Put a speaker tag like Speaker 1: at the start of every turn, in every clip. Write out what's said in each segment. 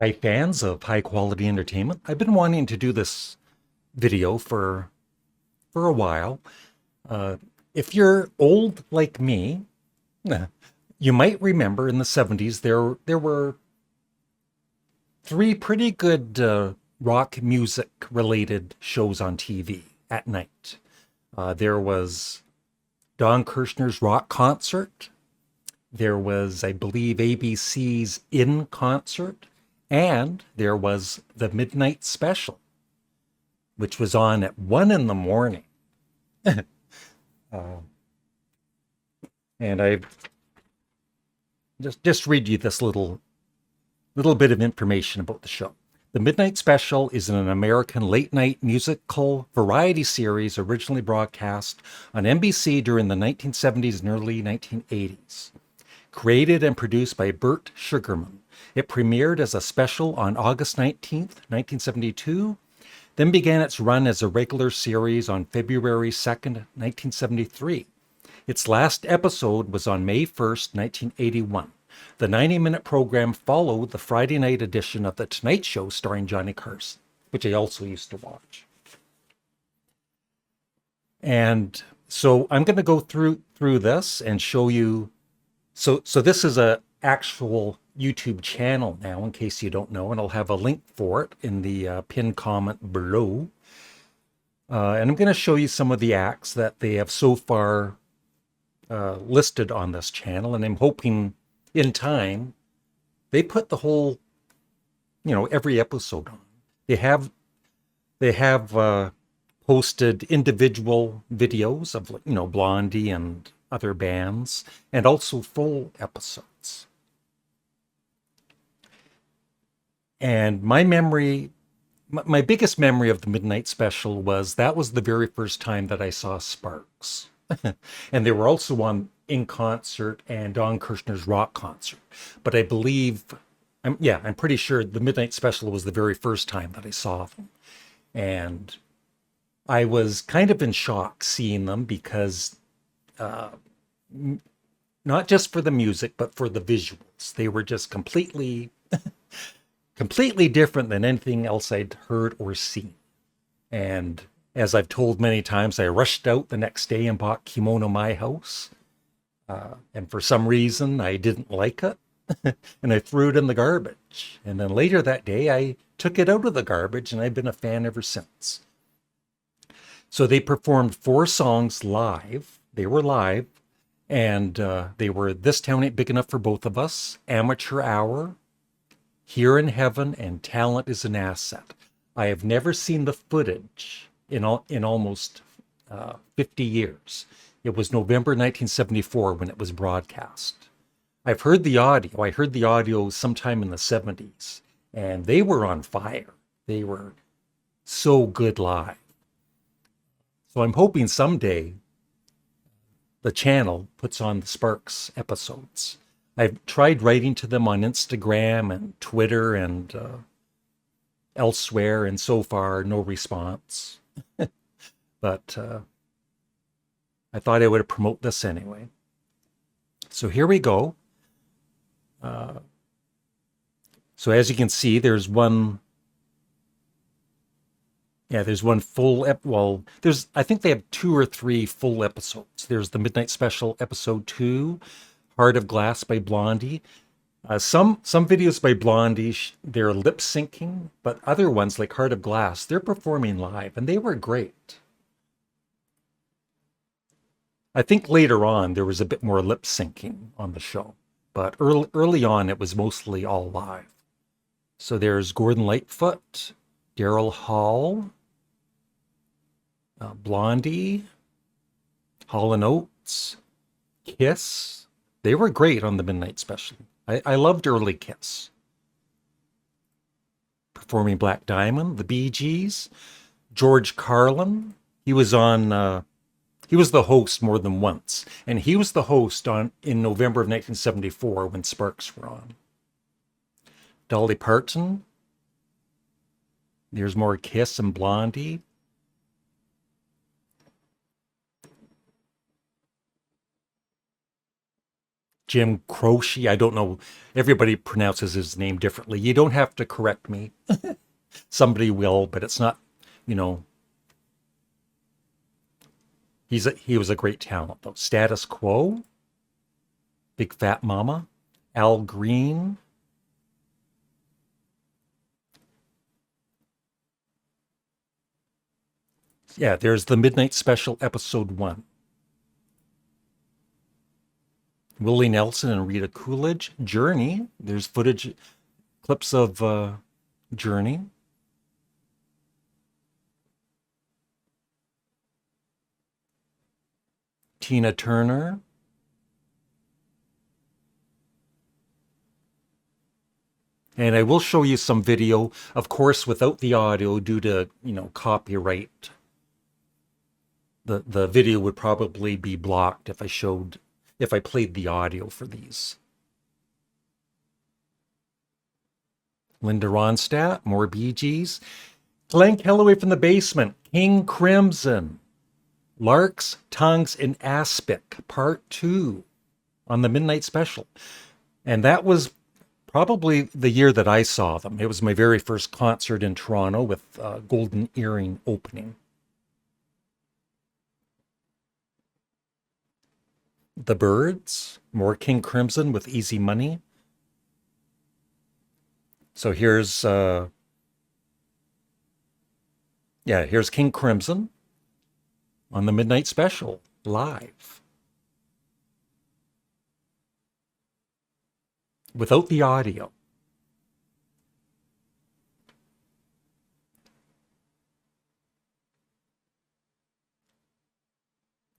Speaker 1: Hi, fans of high quality entertainment. I've been wanting to do this video for a while. Uh, if you're old like me, you might remember in the 70s there were three pretty good rock music related shows on TV at night. There was Don Kirshner's Rock Concert. There was, I believe, ABC's In Concert, and there was the Midnight Special, which was on at 1 in the morning. Uh, and I just read you this little bit of information about the show. The Midnight Special is an American late night musical variety series originally broadcast on NBC during the 1970s and early 1980s. Created and produced by Burt Sugarman, it premiered as a special on August 19th, 1972, then began its run as a regular series on February 2nd, 1973. Its last episode was on May 1st, 1981. The 90-minute program followed the Friday night edition of The Tonight Show starring Johnny Carson, which I also used to watch. And so I'm going to go through this and show you. So this is a actual YouTube channel now, in case you don't know, and I'll have a link for it in the pinned comment below. And I'm going to show you some of the acts that they have so far listed on this channel, and I'm hoping in time they put the whole, every episode on. They have posted individual videos of, Blondie and other bands, and also full episodes. And my biggest memory of the Midnight Special was that was the very first time that I saw Sparks. And they were also on In Concert and Don Kirshner's Rock Concert. But I believe, I'm pretty sure the Midnight Special was the very first time that I saw them. And I was kind of in shock seeing them because not just for the music, but for the visuals. They were just completely different than anything else I'd heard or seen. And as I've told many times, I rushed out the next day and bought Kimono My House. And for some reason, I didn't like it. And I threw it in the garbage. And then later that day, I took it out of the garbage, and I've been a fan ever since. So they performed 4 songs live. They were live. And they were This Town Ain't Big Enough for Both of Us, Amateur Hour, Here in Heaven, and Talent is an Asset. I have never seen the footage in almost 50 years. It was November 1974 when it was broadcast. I've heard the audio. I heard the audio sometime in the 70s, and they were on fire. They were so good live. So I'm hoping someday the channel puts on the Sparks episodes. I've tried writing to them on Instagram and Twitter and elsewhere, and so far, no response. But I thought I would promote this anyway. So here we go. So as you can see, there's one. Yeah, there's one full I think they have 2 or 3 full episodes. There's the Midnight Special episode 2, Heart of Glass by Blondie. Some videos by Blondie, they're lip syncing, but other ones like Heart of Glass, they're performing live, and they were great. I think later on there was a bit more lip syncing on the show, but early on it was mostly all live. So there's Gordon Lightfoot, Daryl Hall, Blondie, Hall & Oates, Kiss. They were great on the Midnight Special. I loved early Kiss. Performing Black Diamond, the Bee Gees, George Carlin. He was on. He was the host more than once, and he was the host in November of 1974 when Sparks were on. Dolly Parton. There's more Kiss and Blondie. Jim Croce. I don't know. Everybody pronounces his name differently. You don't have to correct me. Somebody will, but it's not, you know, he was a great talent though. Status Quo, Big Fat Mama, Al Green. Yeah, there's the Midnight Special Episode 1. Willie Nelson and Rita Coolidge. Journey. There's footage, clips of Journey. Tina Turner. And I will show you some video, of course, without the audio due to, you know, copyright. The video would probably be blocked if I played the audio for these. Linda Ronstadt, more Bee Gees. Glenn Kellaway from the Basement, King Crimson, Larks, Tongues, and Aspic, Part 2 on the Midnight Special. And that was probably the year that I saw them. It was my very first concert in Toronto with Golden Earring opening. The Byrds, more King Crimson with Easy Money. So here's here's King Crimson on the Midnight Special live. Without the audio.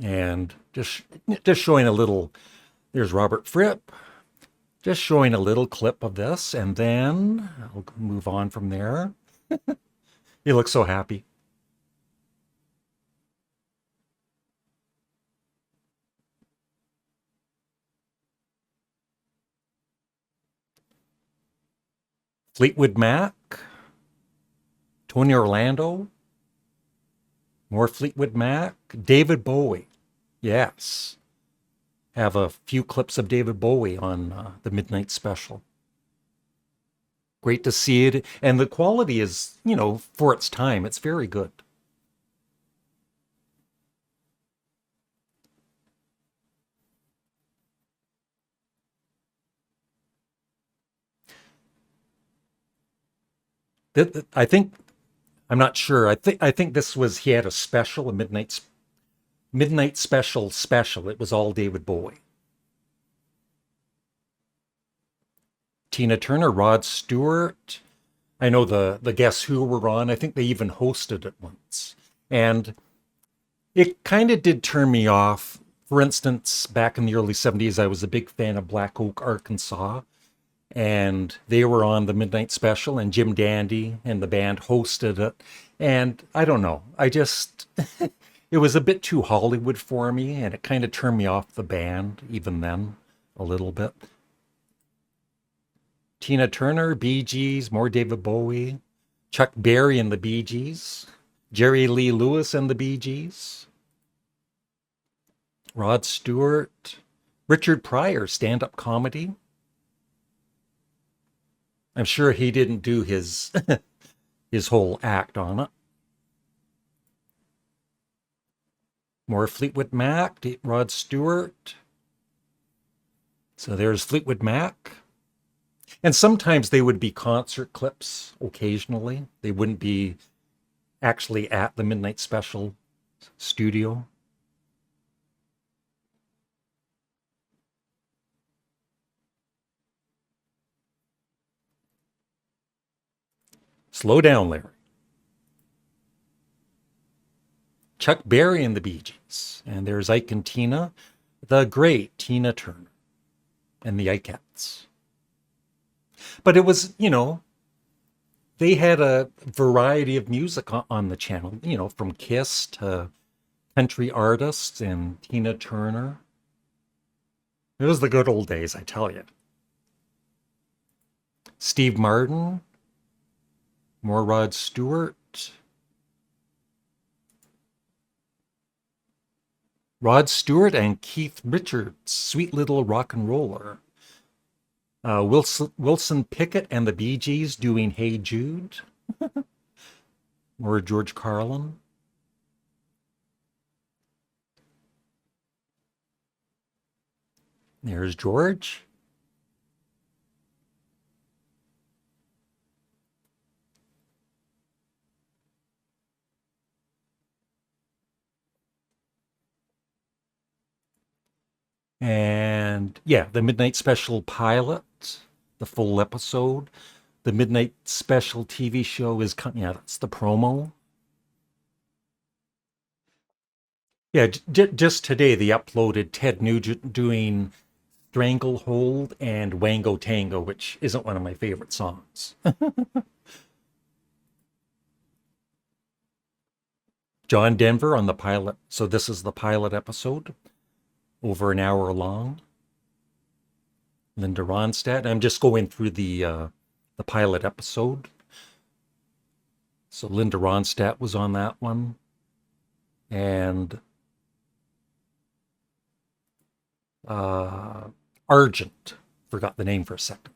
Speaker 1: And just showing a little, there's Robert Fripp, just showing a little clip of this, and then I'll move on from there. He looks so happy. Fleetwood Mac, Tony Orlando, more Fleetwood Mac, David Bowie. Yes. Have a few clips of David Bowie on the Midnight Special. Great to see it. And the quality is, you know, for its time, it's very good. I think, I'm not sure. I think this was, he had a special, a Midnight Special special. It was all David Bowie. Tina Turner, Rod Stewart. I know the Guess Who were on. I think they even hosted it once. And it kind of did turn me off. For instance, back in the early 70s, I was a big fan of Black Oak, Arkansas. And they were on the Midnight Special, and Jim Dandy and the band hosted it. And I don't know. I just, it was a bit too Hollywood for me, and it kind of turned me off the band, even then, a little bit. Tina Turner, Bee Gees, more David Bowie, Chuck Berry and the Bee Gees, Jerry Lee Lewis and the Bee Gees, Rod Stewart, Richard Pryor, stand-up comedy. I'm sure he didn't do his his whole act on it. More Fleetwood Mac, Rod Stewart. So there's Fleetwood Mac. And sometimes they would be concert clips occasionally. They wouldn't be actually at the Midnight Special studio. Slow down, Larry. Chuck Berry and the Bee Gees. And there's Ike and Tina, the great Tina Turner and the Ikettes. But it was, you know, they had a variety of music on the channel, you know, from Kiss to country artists and Tina Turner. It was the good old days, I tell you. Steve Martin, more Rod Stewart. Rod Stewart and Keith Richards, Sweet Little Rock and Roller. Wilson Pickett and the Bee Gees doing Hey Jude. Or George Carlin. There's George. And yeah, the Midnight Special pilot, the full episode. The Midnight Special TV show is coming. Yeah, that's the promo. Yeah, just today they uploaded Ted Nugent doing Stranglehold and Wango Tango, which isn't one of my favorite songs. John Denver on the pilot. So this is the pilot episode, over an hour long. Linda Ronstadt. I'm just going through the pilot episode. So Linda Ronstadt was on that one, and Argent. Forgot the name for a second.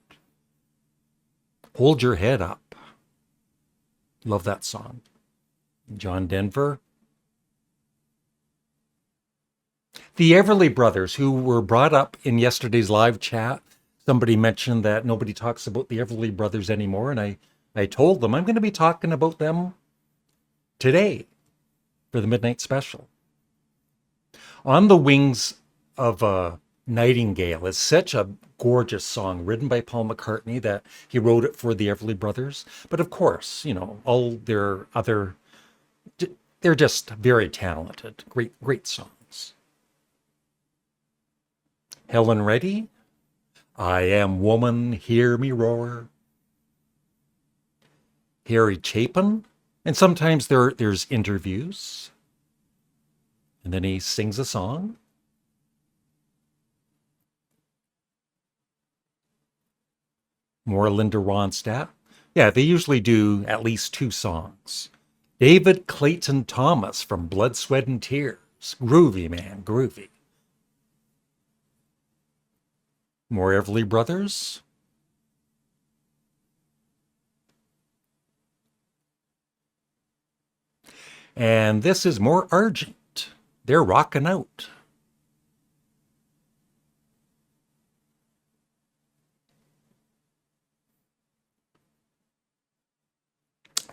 Speaker 1: Hold Your Head Up. Love that song. John Denver. The Everly Brothers, who were brought up in yesterday's live chat. Somebody mentioned that nobody talks about the Everly Brothers anymore, and I told them I'm going to be talking about them today for the Midnight Special. On the Wings of a Nightingale is such a gorgeous song written by Paul McCartney that he wrote it for the Everly Brothers. But of course, all their other, they're just very talented. Great songs. Helen Reddy, I Am Woman, Hear Me Roar. Harry Chapin, and sometimes there's interviews, and then he sings a song. More Linda Ronstadt. Yeah, they usually do at least 2 songs. David Clayton Thomas from Blood, Sweat, and Tears. Groovy, man, groovy. More Everly Brothers. And this is more Argent. They're rocking out.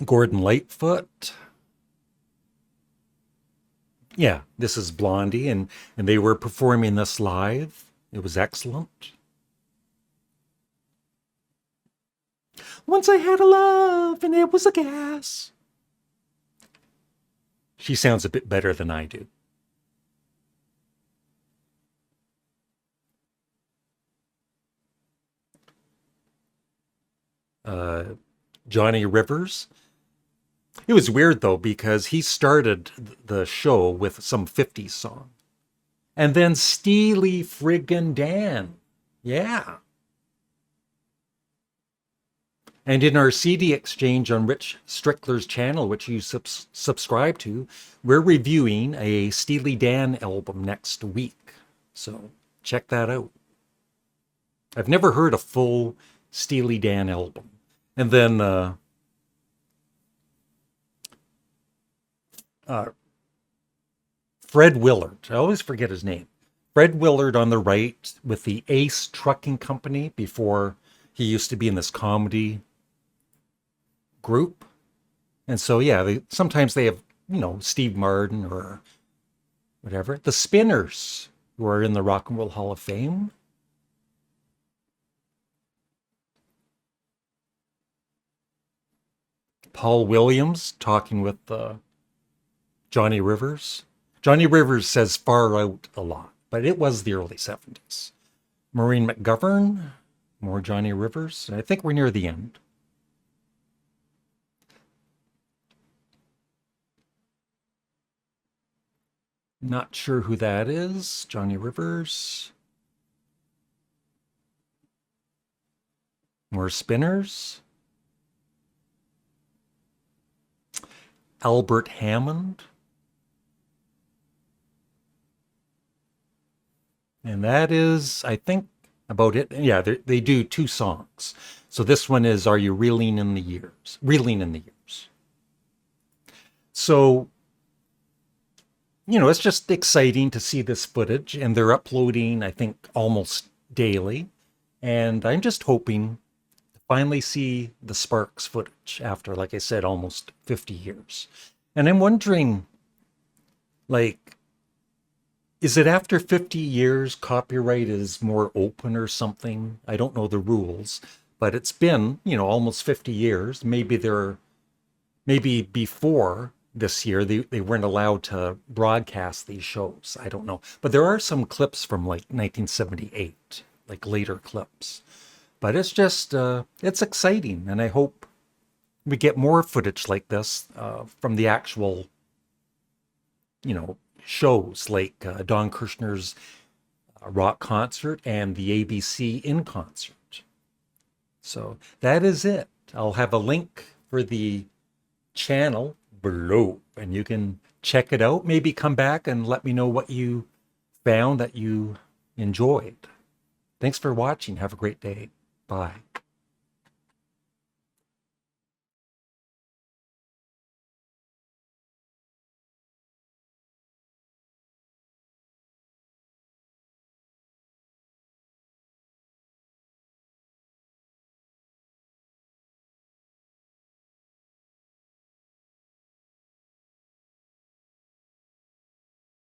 Speaker 1: Gordon Lightfoot. Yeah, this is Blondie, and they were performing this live. It was excellent. Once I had a love, and it was a gas. She sounds a bit better than I do. Johnny Rivers. It was weird though, because he started the show with some 50s song. And then Steely Friggin' Dan. Yeah. And in our CD exchange on Rich Strickler's channel, which you subscribe to, we're reviewing a Steely Dan album next week. So check that out. I've never heard a full Steely Dan album. And then Fred Willard. I always forget his name. Fred Willard on the right with the Ace Trucking Company before he used to be in this comedy group. And so, yeah, sometimes they have, Steve Martin or whatever. The Spinners, who are in the Rock and Roll Hall of Fame. Paul Williams talking with Johnny Rivers. Johnny Rivers says far out a lot, but it was the early 70s. Maureen McGovern, more Johnny Rivers. I think we're near the end. Not sure who that is. Johnny Rivers. More Spinners. Albert Hammond. And that is, I think, about it. Yeah, they do two songs. So this one is Are You Reeling in the Years? Reeling in the Years. So, it's just exciting to see this footage, and they're uploading, I think, almost daily. And I'm just hoping to finally see the Sparks footage after, like I said, almost 50 years. And I'm wondering, like, is it after 50 years copyright is more open or something? I don't know the rules, but it's been, almost 50 years. Maybe before this year they weren't allowed to broadcast these shows. I don't know. But there are some clips from like 1978, like later clips. But it's just it's exciting, and I hope we get more footage like this from the actual, shows like Don Kirshner's rock concert and the ABC in concert. So that is it. I'll have a link for the channel below, and you can check it out. Maybe come back and let me know what you found that you enjoyed. Thanks for watching. Have a great day. Bye.